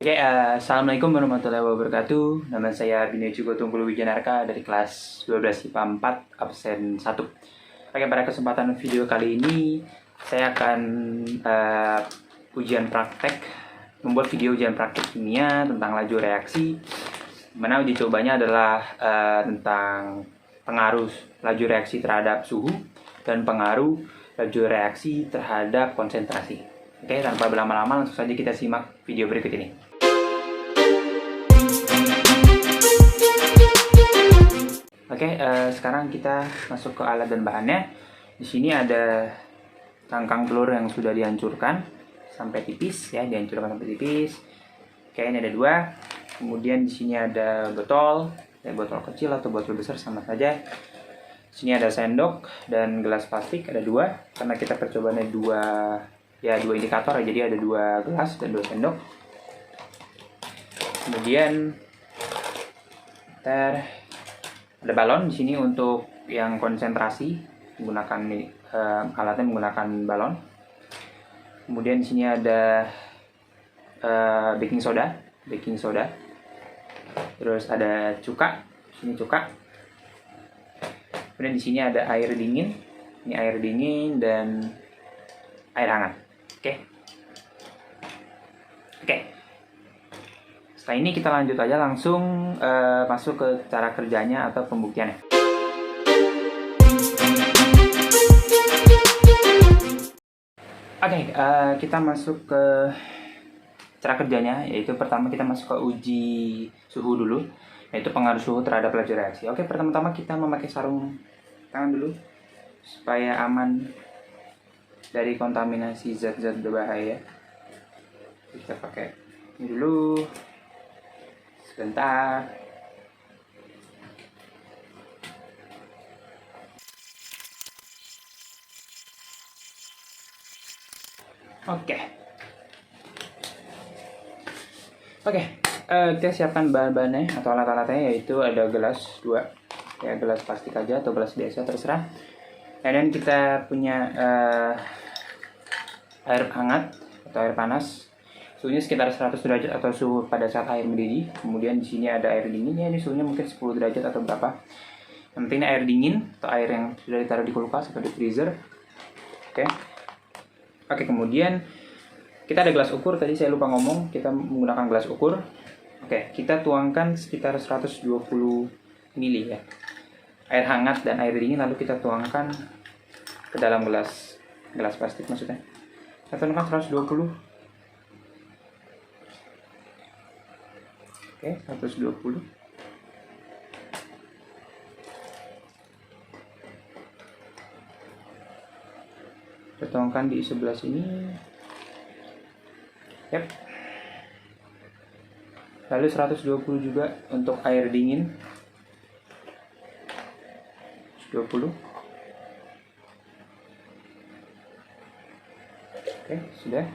Assalamualaikum warahmatullahi wabarakatuh. Nama saya Bini Jugo Tunggul Wijanarka dari kelas 12 IPA 4 absen 1. Pada kesempatan video kali ini saya akan membuat video ujian praktek kimia tentang laju reaksi. Mana uji cobanya adalah tentang pengaruh laju reaksi terhadap suhu dan pengaruh laju reaksi terhadap konsentrasi. Oke, tanpa berlama-lama langsung saja kita simak video berikut ini. Oke, sekarang kita masuk ke alat dan bahannya. Di sini ada cangkang telur yang sudah dihancurkan sampai tipis, ya, dihancurkan sampai tipis. Oke, ini ada 2. Kemudian di sini ada botol, botol kecil atau botol besar sama saja. Di sini ada sendok dan gelas plastik ada 2, karena kita percobaannya 2 indikator, jadi ada 2 gelas dan 2 sendok. Kemudian ada balon di sini untuk yang konsentrasi, menggunakan alatnya menggunakan balon. Kemudian di sini ada baking soda. Terus ada cuka, sini cuka. Kemudian di sini ada air dingin. Ini air dingin dan air hangat. Oke. Setelah ini kita lanjut aja langsung masuk ke cara kerjanya atau pembuktiannya. Oke, kita masuk ke cara kerjanya, yaitu pertama kita masuk ke uji suhu dulu, yaitu pengaruh suhu terhadap laju reaksi. Oke, pertama-tama kita memakai sarung tangan dulu supaya aman dari kontaminasi zat-zat berbahaya. Kita pakai ini dulu. Sebentar. Oke, kita siapkan bahan-bahannya atau alat-alatnya, yaitu ada gelas 2, ya, gelas plastik aja atau gelas biasa terserah. Dan kita punya air hangat atau air panas. Suhunya sekitar 100 derajat atau suhu pada saat air mendidih. Kemudian di sini ada air dinginnya, ini suhunya mungkin 10 derajat atau berapa. Yang penting air dingin atau air yang sudah ditaruh di kulkas atau di freezer. Oke, kemudian kita ada gelas ukur, tadi saya lupa ngomong, kita menggunakan gelas ukur. Oke, kita tuangkan sekitar 120 ml, ya, air hangat dan air dingin, lalu kita tuangkan ke dalam gelas plastik maksudnya. Kita tuangkan 120. Oke, 120. Kita tuangkan di sebelah sini. Yap. Lalu 120 juga untuk air dingin. 120. Oke, sudah.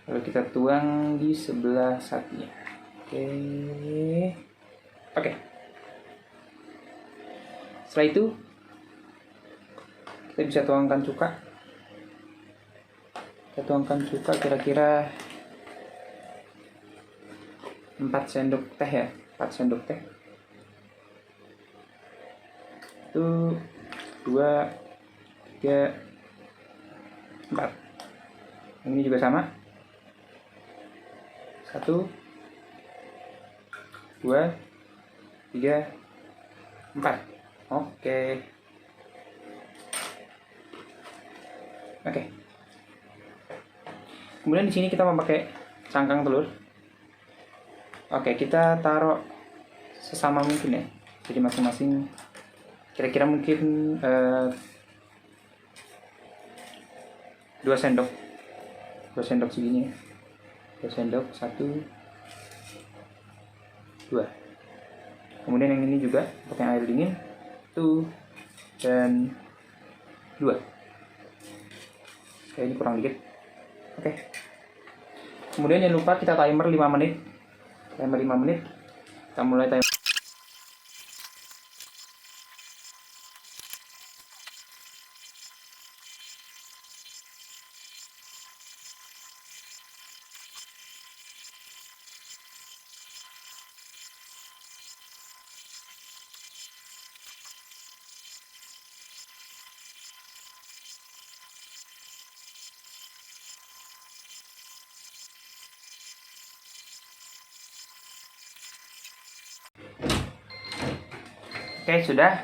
Lalu kita tuang di sebelah satunya. Oke. Setelah itu kita bisa tuangkan cuka. Kita tuangkan cuka kira-kira 4 sendok teh, ya, 4 sendok teh. 1, 2, 3, 4. Yang ini juga sama. 1, 2, 3, 4. Oke. Kemudian di sini kita memakai cangkang telur. Oke, kita taruh sesama mungkin, ya. Jadi masing-masing kira-kira mungkin 2 sendok. 2 sendok segini, ya. 2 sendok, 1, 2. Kemudian yang ini juga pakai air dingin, 1 dan 2. Oke, ini kurang dikit. Oke. Kemudian jangan lupa kita timer 5 menit. Kita mulai timer. Oke, sudah.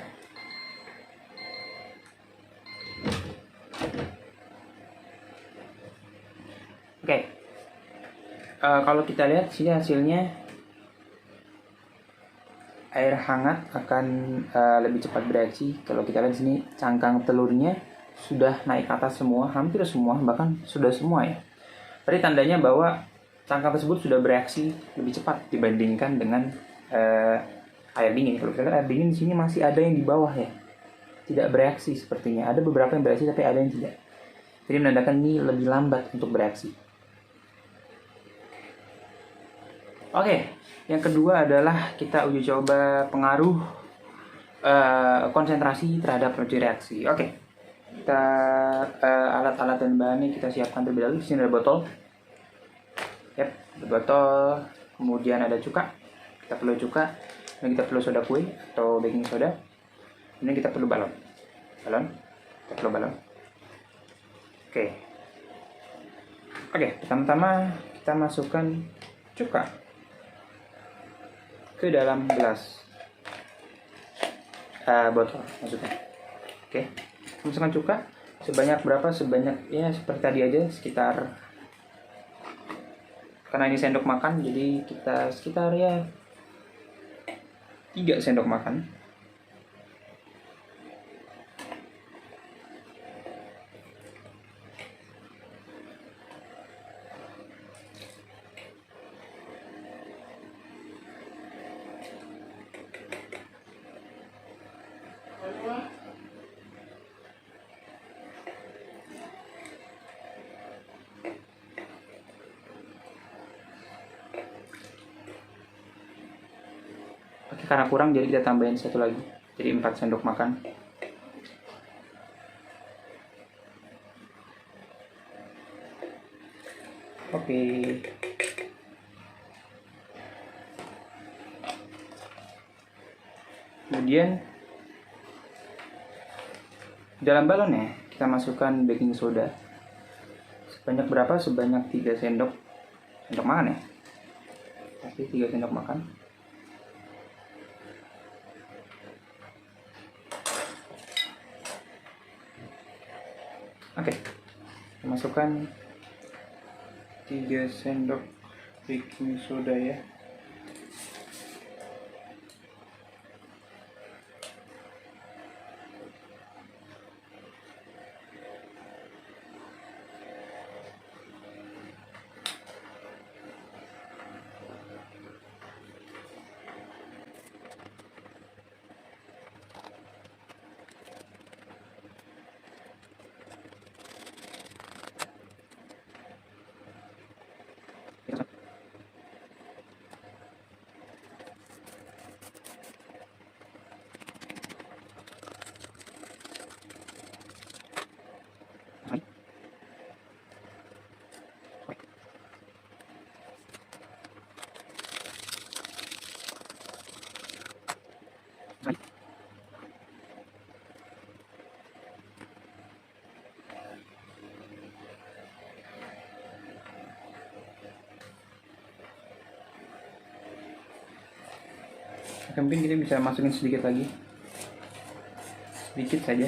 Oke. Kalau kita lihat sini hasilnya, air hangat akan lebih cepat bereaksi. Kalau kita lihat sini, cangkang telurnya sudah naik ke atas semua, hampir semua, bahkan sudah semua ya. Berarti tandanya bahwa cangkang tersebut sudah bereaksi lebih cepat dibandingkan dengan air dingin. Kalau kita lihat air dingin di sini masih ada yang di bawah ya, tidak bereaksi sepertinya. Ada beberapa yang bereaksi tapi ada yang tidak. Jadi menandakan ini lebih lambat untuk bereaksi. Oke, yang kedua adalah kita uji coba pengaruh konsentrasi terhadap produksi reaksi. Oke, kita alat-alat dan bahannya kita siapkan terlebih dahulu. Di sini ada botol, yep, botol. Kemudian ada cuka, kita perlu cuka. Dan kita perlu soda kue atau baking soda. Kemudian kita perlu balon, kita perlu balon. Oke, pertama-tama kita masukkan cuka ke dalam gelas botol, masukkan. Oke, masukkan cuka sebanyak berapa? Sebanyak ya seperti tadi aja, sekitar, karena ini sendok makan jadi kita sekitar ya 3 sendok makan. Oke, karena kurang jadi kita tambahin satu lagi, jadi 4 sendok makan. Oke. Kemudian dalam balonnya kita masukkan baking soda. Sebanyak berapa? Sebanyak 3 sendok makan ya. Pasti 3 sendok makan. Oke, masukkan 3 sendok baking soda ya. Mungkin kita bisa masukin sedikit lagi, sedikit saja.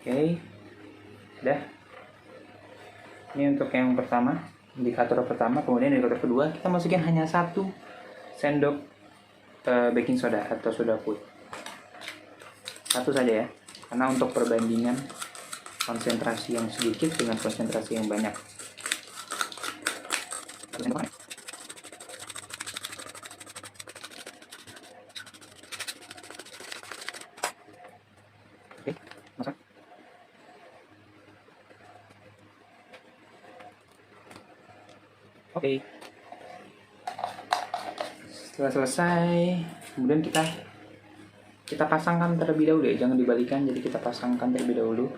Oke, udah. Ini untuk yang pertama, indikator pertama. Kemudian indikator kedua, kita masukin hanya 1 sendok baking soda atau soda kue. 1 saja ya, karena untuk perbandingan konsentrasi yang sedikit dengan konsentrasi yang banyak. Oke, masak. Oke, setelah selesai, kemudian kita pasangkan terlebih dahulu ya, jangan dibalikan, jadi kita pasangkan terlebih dahulu.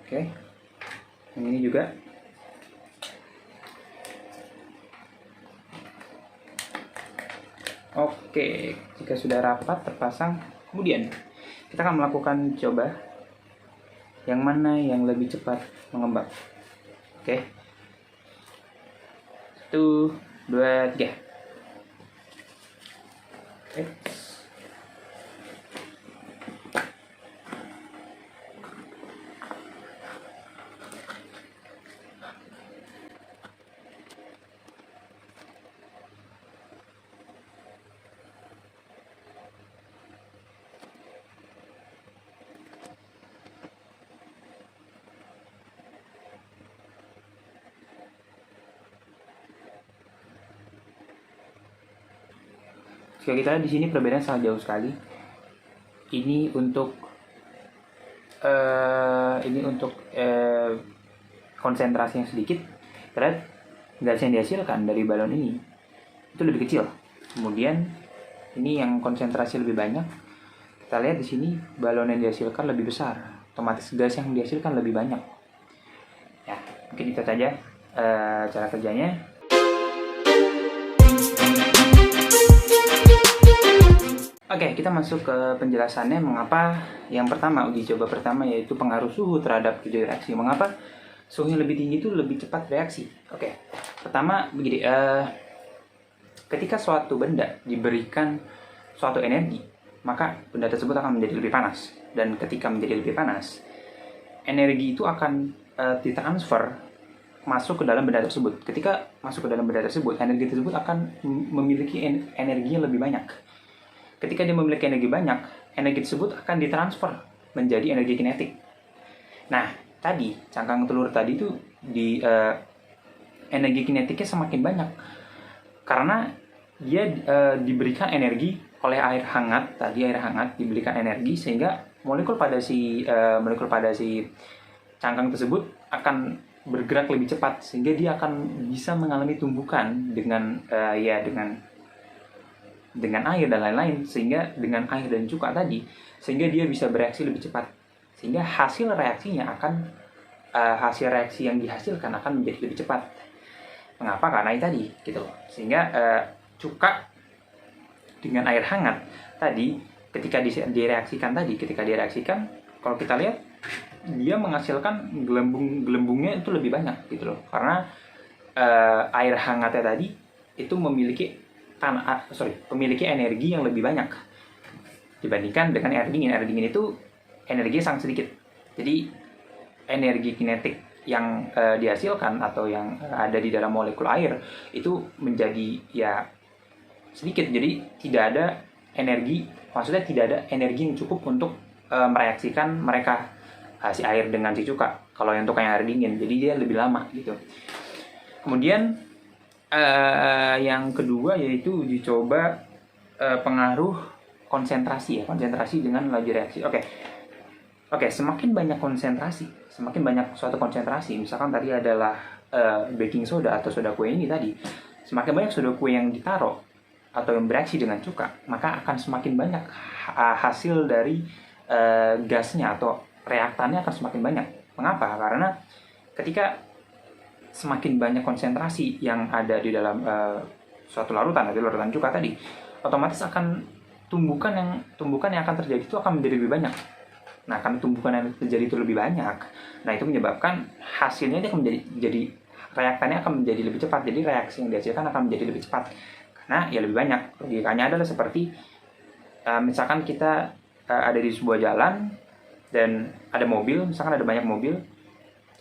Oke, yang ini juga. Oke, jika sudah rapat terpasang, kemudian kita akan melakukan coba yang mana yang lebih cepat mengembang. Oke, 1, 2, 3. Oke. Jika kita lihat di sini perbedaan sangat jauh sekali. Ini untuk konsentrasi yang sedikit. Kita lihat gas yang dihasilkan dari balon ini itu lebih kecil. Kemudian ini yang konsentrasi lebih banyak. Kita lihat di sini balon yang dihasilkan lebih besar. Otomatis gas yang dihasilkan lebih banyak. Ya, mungkin itu saja cara kerjanya. Oke, kita masuk ke penjelasannya mengapa yang pertama, uji coba pertama yaitu pengaruh suhu terhadap terjadi reaksi. Mengapa suhu yang lebih tinggi itu lebih cepat reaksi? Oke, pertama begini, ketika suatu benda diberikan suatu energi, maka benda tersebut akan menjadi lebih panas. Dan ketika menjadi lebih panas, energi itu akan ditransfer masuk ke dalam benda tersebut. Ketika masuk ke dalam benda tersebut, energi tersebut akan memiliki energi yang lebih banyak. Ketika dia memiliki energi banyak, energi tersebut akan ditransfer menjadi energi kinetik. Nah, tadi cangkang telur tadi itu energi kinetiknya semakin banyak karena dia diberikan energi oleh air hangat. Tadi air hangat diberikan energi sehingga molekul pada si cangkang tersebut akan bergerak lebih cepat sehingga dia akan bisa mengalami tumbukan dengan dengan air dan lain-lain, sehingga dengan air dan cuka tadi sehingga dia bisa bereaksi lebih cepat, sehingga hasil reaksinya akan hasil reaksi yang dihasilkan akan menjadi lebih cepat. Mengapa? Karena itu tadi gitu. Sehingga cuka dengan air hangat tadi ketika direaksikan, kalau kita lihat dia menghasilkan gelembungnya itu lebih banyak gitu loh, karena air hangatnya tadi itu memiliki energi yang lebih banyak dibandingkan dengan air dingin. Air dingin itu energinya sangat sedikit. Jadi energi kinetik yang dihasilkan atau yang ada di dalam molekul air itu menjadi ya sedikit. Jadi tidak ada energi yang cukup untuk mereaksikan mereka, si air dengan si cuka. Kalau yang untuk air dingin, jadi dia lebih lama gitu. Kemudian yang kedua yaitu uji coba pengaruh konsentrasi dengan laju reaksi. Oke, semakin banyak suatu konsentrasi, misalkan tadi adalah baking soda atau soda kue ini tadi, semakin banyak soda kue yang ditaruh atau yang bereaksi dengan cuka, maka akan semakin banyak hasil dari gasnya atau reaktannya akan semakin banyak. Mengapa? Karena ketika semakin banyak konsentrasi yang ada di dalam suatu larutan cuka tadi, otomatis akan tumbukan yang akan terjadi itu akan menjadi lebih banyak. Nah, karena tumbukan yang terjadi itu lebih banyak, nah itu menyebabkan hasilnya dia akan jadi reaktannya akan menjadi lebih cepat. Jadi reaksi yang dihasilkan akan menjadi lebih cepat karena ya lebih banyak. Logikanya adalah seperti misalkan kita ada di sebuah jalan dan ada mobil, misalkan ada banyak mobil.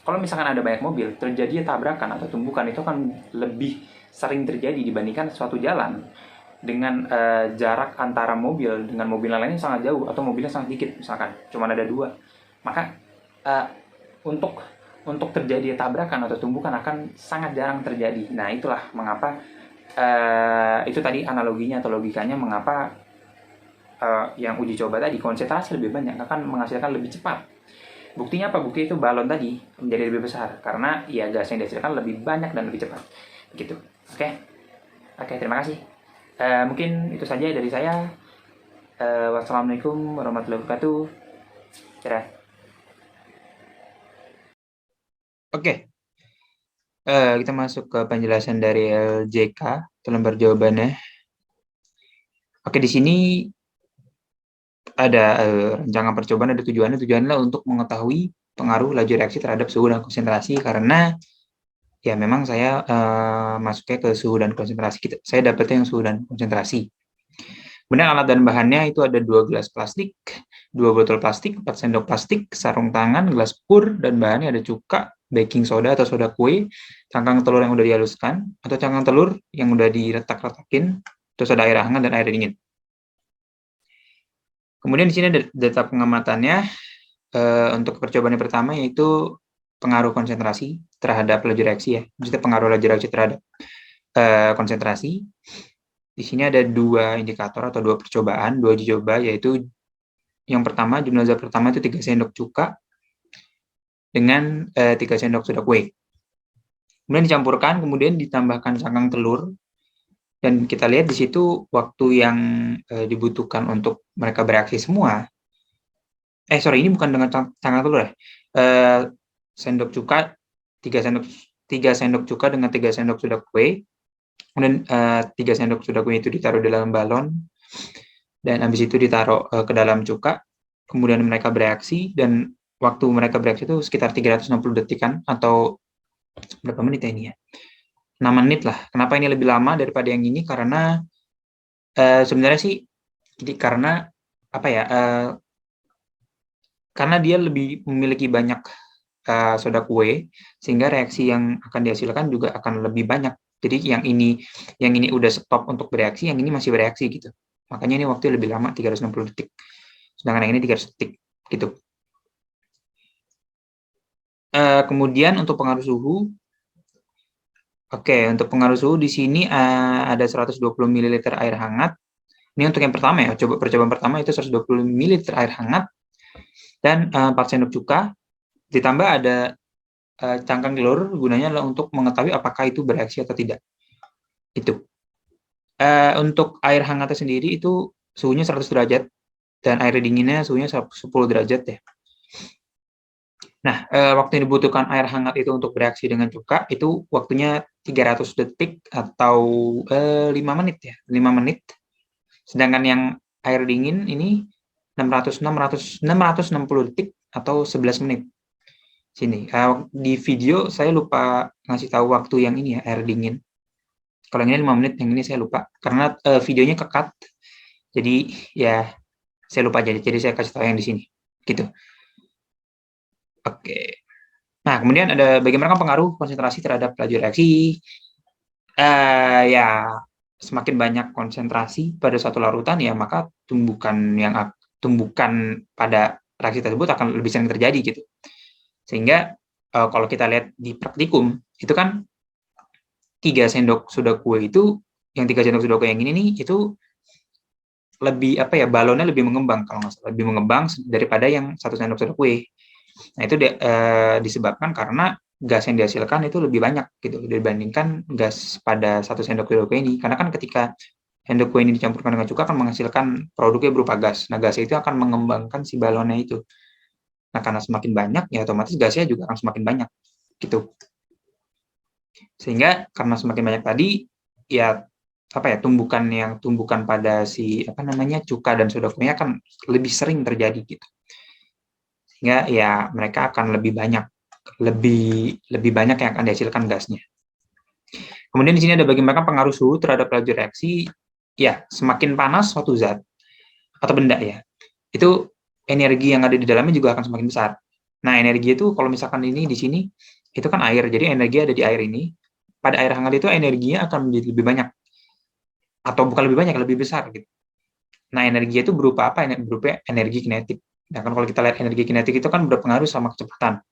Kalau misalkan ada banyak mobil, terjadi tabrakan atau tumbukan itu akan lebih sering terjadi dibandingkan suatu jalan dengan jarak antara mobil dengan mobil lainnya sangat jauh atau mobilnya sangat dikit, misalkan cuma ada 2. Maka untuk terjadi tabrakan atau tumbukan akan sangat jarang terjadi. Nah, itulah mengapa itu tadi analoginya atau logikanya mengapa yang uji coba tadi konsentrasi lebih banyak akan menghasilkan lebih cepat. Buktinya apa? Bukti itu balon tadi menjadi lebih besar karena ya gas yang dihasilkan lebih banyak dan lebih cepat. Begitu. Oke, terima kasih. Mungkin itu saja dari saya. Wassalamualaikum warahmatullahi wabarakatuh. Dadah. Oke. Kita masuk ke penjelasan dari LJK, lembar jawabannya. Oke, di sini ada rancangan percobaan, ada tujuannya untuk mengetahui pengaruh laju reaksi terhadap suhu dan konsentrasi, karena ya memang saya masuknya ke suhu dan konsentrasi. Saya dapetnya yang suhu dan konsentrasi. Kemudian alat dan bahannya itu ada 2 gelas plastik, 2 botol plastik, 4 sendok plastik, sarung tangan, gelas pur, dan bahannya ada cuka, baking soda atau soda kue, cangkang telur yang udah dihaluskan, atau cangkang telur yang udah diretak-retakin, terus ada air hangat dan air dingin. Kemudian di sini ada data pengamatannya. Untuk percobaan yang pertama yaitu pengaruh konsentrasi terhadap laju reaksi ya. Maksudnya pengaruh laju reaksi terhadap konsentrasi. Di sini ada 2 indikator atau 2 percobaan, 2 uji coba, yaitu yang pertama, jumlah zat pertama itu 3 sendok cuka dengan 3 sendok soda kue. Kemudian dicampurkan, kemudian ditambahkan cangkang telur, dan kita lihat di situ waktu yang dibutuhkan untuk mereka bereaksi semua. Sorry, ini bukan dengan cangkang telur ya. Sendok cuka, 3 sendok cuka dengan 3 sendok soda kue. Kemudian 3 sendok soda kue itu ditaruh di dalam balon, dan habis itu ditaruh ke dalam cuka. Kemudian mereka bereaksi, dan waktu mereka bereaksi itu sekitar 360 detikan atau berapa menit ya ini ya? 6 menit lah. Kenapa ini lebih lama daripada yang ini? Karena sebenarnya sih karena apa ya? Karena dia lebih memiliki banyak soda kue, sehingga reaksi yang akan dihasilkan juga akan lebih banyak. Jadi yang ini udah stop untuk bereaksi, yang ini masih bereaksi gitu. Makanya ini waktu lebih lama, 360 detik. Sedangkan yang ini 300 detik gitu. Kemudian untuk pengaruh suhu, oke, untuk pengaruh suhu di sini ada 120 ml air hangat. Ini untuk yang pertama ya, percobaan pertama itu 120 ml air hangat dan 4 sendok cuka, ditambah ada cangkang telur, gunanya adalah untuk mengetahui apakah itu bereaksi atau tidak. Itu. Untuk air hangatnya sendiri itu suhunya 100 derajat dan air dinginnya suhunya 10 derajat ya. Nah, waktu yang dibutuhkan air hangat itu untuk bereaksi dengan cuka itu waktunya 300 detik atau 5 menit ya, 5 menit. Sedangkan yang air dingin ini 660 detik atau 11 menit. Sini, di video saya lupa ngasih tahu waktu yang ini ya, air dingin. Kalau yang ini 5 menit, yang ini saya lupa. Karena videonya kekat, jadi ya saya lupa jadi saya kasih tahu yang di sini. Gitu. Oke. Nah, kemudian ada bagaimana pengaruh konsentrasi terhadap laju reaksi. Ya, semakin banyak konsentrasi pada suatu larutan, ya maka tumbukan pada reaksi tersebut akan lebih sering terjadi gitu. Sehingga kalau kita lihat di praktikum, itu kan 3 sendok soda kue itu, yang 3 sendok soda kue yang ini nih, itu lebih apa ya, balonnya lebih mengembang kalau nggak salah, lebih mengembang daripada yang 1 sendok soda kue. Nah, itu disebabkan karena gas yang dihasilkan itu lebih banyak gitu dibandingkan gas pada 1 sendok soda kue ini. Karena kan ketika sendok kue ini dicampurkan dengan cuka akan menghasilkan produknya berupa gas. Nah, gas itu akan mengembangkan si balonnya itu. Nah, karena semakin banyak, ya otomatis gasnya juga akan semakin banyak gitu. Sehingga karena semakin banyak tadi, ya apa ya, tumbukan pada si apa namanya cuka dan soda kue akan lebih sering terjadi gitu. Sehingga ya mereka akan lebih banyak yang akan dihasilkan gasnya. Kemudian di sini ada bagaimana pengaruh suhu terhadap laju reaksi. Ya, semakin panas suatu zat atau benda ya, itu energi yang ada di dalamnya juga akan semakin besar. Nah, energi itu kalau misalkan ini di sini itu kan air, jadi energi ada di air ini. Pada air hangat itu energinya akan menjadi lebih banyak, atau bukan lebih banyak, lebih besar gitu. Nah, energi itu berupa apa? Berupa energi kinetik. Nah, kan kalau kita lihat energi kinetik itu kan berpengaruh sama kecepatan.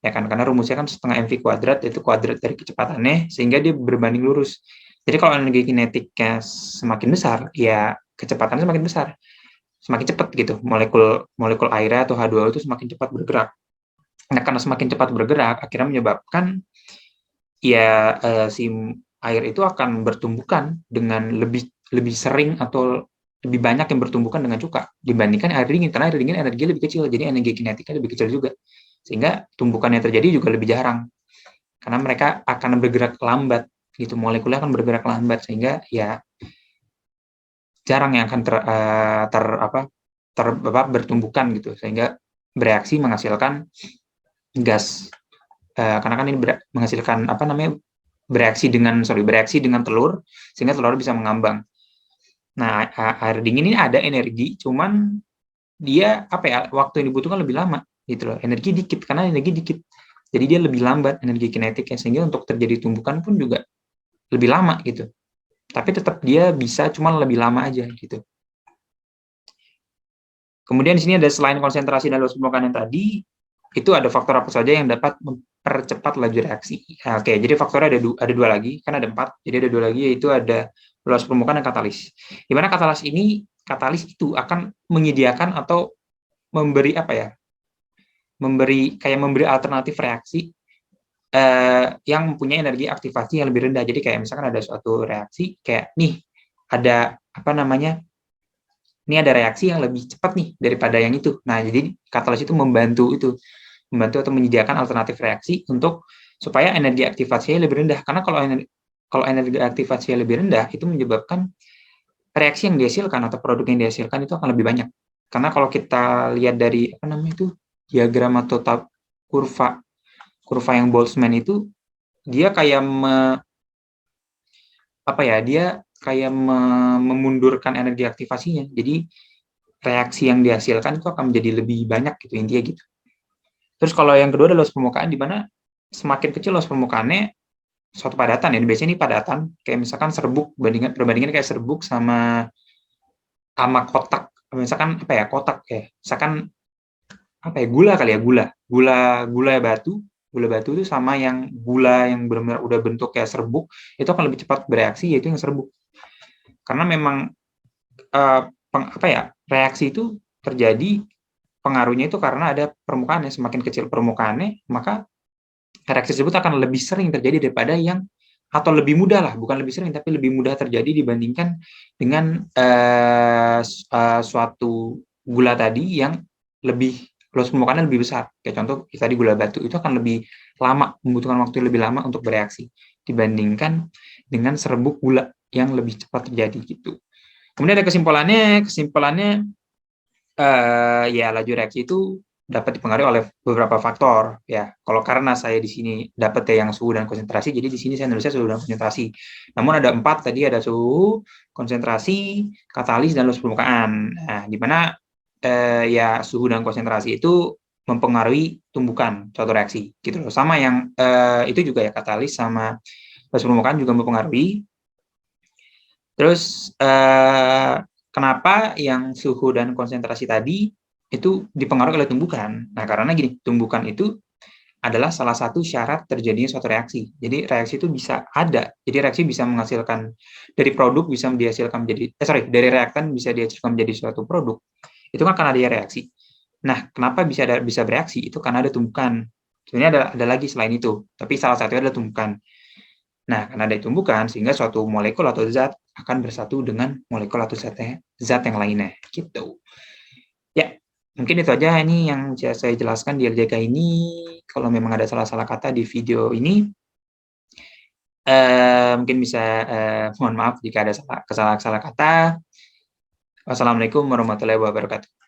Ya kan, karena rumusnya kan setengah mv kuadrat, itu kuadrat dari kecepatannya, sehingga dia berbanding lurus. Jadi kalau energi kinetiknya semakin besar, ya kecepatannya semakin besar. Semakin cepat gitu, molekul air atau H2O itu semakin cepat bergerak. Nah, karena semakin cepat bergerak, akhirnya menyebabkan ya si air itu akan bertumbukan dengan lebih sering atau lebih banyak yang bertumbukan dengan cuka dibandingkan air dingin, karena air dingin energi lebih kecil, jadi energi kinetiknya lebih kecil juga, sehingga tumbukan yang terjadi juga lebih jarang karena mereka akan bergerak lambat gitu, molekulnya akan bergerak lambat, sehingga ya jarang yang akan bertumbukan gitu, sehingga bereaksi menghasilkan gas. Karena kan ini menghasilkan bereaksi dengan telur, sehingga telur bisa mengambang. Nah, air dingin ini ada energi, cuman dia waktu yang dibutuhkan lebih lama gitu loh. Energi dikit, karena energi dikit. Jadi dia lebih lambat energi kinetiknya, sehingga untuk terjadi tumbukan pun juga lebih lama gitu. Tapi tetap dia bisa, cuma lebih lama aja gitu. Kemudian di sini ada selain konsentrasi dan luas permukaan yang tadi, itu ada faktor apa saja yang dapat mempercepat laju reaksi. Oke, jadi faktornya ada dua lagi, kan ada 4, jadi ada 2 lagi, yaitu ada luas permukaan dan katalis. Di mana katalis itu akan menyediakan atau memberi memberi alternatif reaksi yang mempunyai energi aktivasi yang lebih rendah. Jadi kayak misalkan ada suatu reaksi, kayak nih, ada ini ada reaksi yang lebih cepat nih daripada yang itu. Nah, jadi katalis itu membantu atau menyediakan alternatif reaksi supaya energi aktivasinya lebih rendah. Karena kalau energi aktivasinya lebih rendah, itu menyebabkan reaksi yang dihasilkan atau produk yang dihasilkan itu akan lebih banyak. Karena kalau kita lihat dari diagram atau kurva yang Boltzmann itu, dia kayak memundurkan energi aktivasinya. Jadi reaksi yang dihasilkan itu akan menjadi lebih banyak gitu, intinya gitu. Terus kalau yang kedua adalah luas permukaan, di mana semakin kecil luas permukaannya, suatu padatan ya, biasanya ini padatan, kayak misalkan serbuk, perbandingan kayak serbuk sama kotak, misalkan kotak ya, misalkan gula kali ya, gula batu itu sama yang gula yang benar-benar udah bentuk kayak serbuk, itu akan lebih cepat bereaksi, yaitu yang serbuk. Karena memang reaksi itu terjadi, pengaruhnya itu karena ada permukaannya. Semakin kecil permukaannya, maka reaksi tersebut akan lebih sering terjadi daripada atau lebih mudah lah, bukan lebih sering, tapi lebih mudah terjadi dibandingkan dengan suatu gula tadi yang luas permukaannya lebih besar. Kayak contoh tadi gula batu itu akan lebih lama, membutuhkan waktu lebih lama untuk bereaksi dibandingkan dengan serbuk gula yang lebih cepat terjadi gitu. Kemudian ada kesimpulannya ya laju reaksi itu dapat dipengaruhi oleh beberapa faktor ya. Kalau karena saya di sini dapat yang suhu dan konsentrasi, jadi di sini saya nulisnya suhu dan konsentrasi. Namun ada 4 tadi, ada suhu, konsentrasi, katalis, dan luas permukaan. Nah, di mana ya suhu dan konsentrasi itu mempengaruhi tumbukan suatu reaksi gitu loh. Sama yang itu juga ya, katalis sama luas permukaan juga mempengaruhi. Terus kenapa yang suhu dan konsentrasi tadi itu dipengaruhi oleh tumbukan? Nah, karena gini, tumbukan itu adalah salah satu syarat terjadinya suatu reaksi. Jadi reaksi itu bisa ada. Jadi reaksi bisa menghasilkan dari produk, bisa dihasilkan menjadi dari reaktan bisa dihasilkan menjadi suatu produk. Itu kan karena ada reaksi. Nah, kenapa bisa bereaksi? Itu karena ada tumbukan. Sebenarnya ada lagi selain itu, tapi salah satunya adalah tumbukan. Nah, karena ada tumbukan, sehingga suatu molekul atau zat akan bersatu dengan molekul atau zat yang lainnya. Gitu. Ya, mungkin itu aja ini yang saya jelaskan di LJK ini. Kalau memang ada salah-salah kata di video ini, mungkin bisa mohon maaf jika ada kesalahan kata. Wassalamualaikum warahmatullahi wabarakatuh.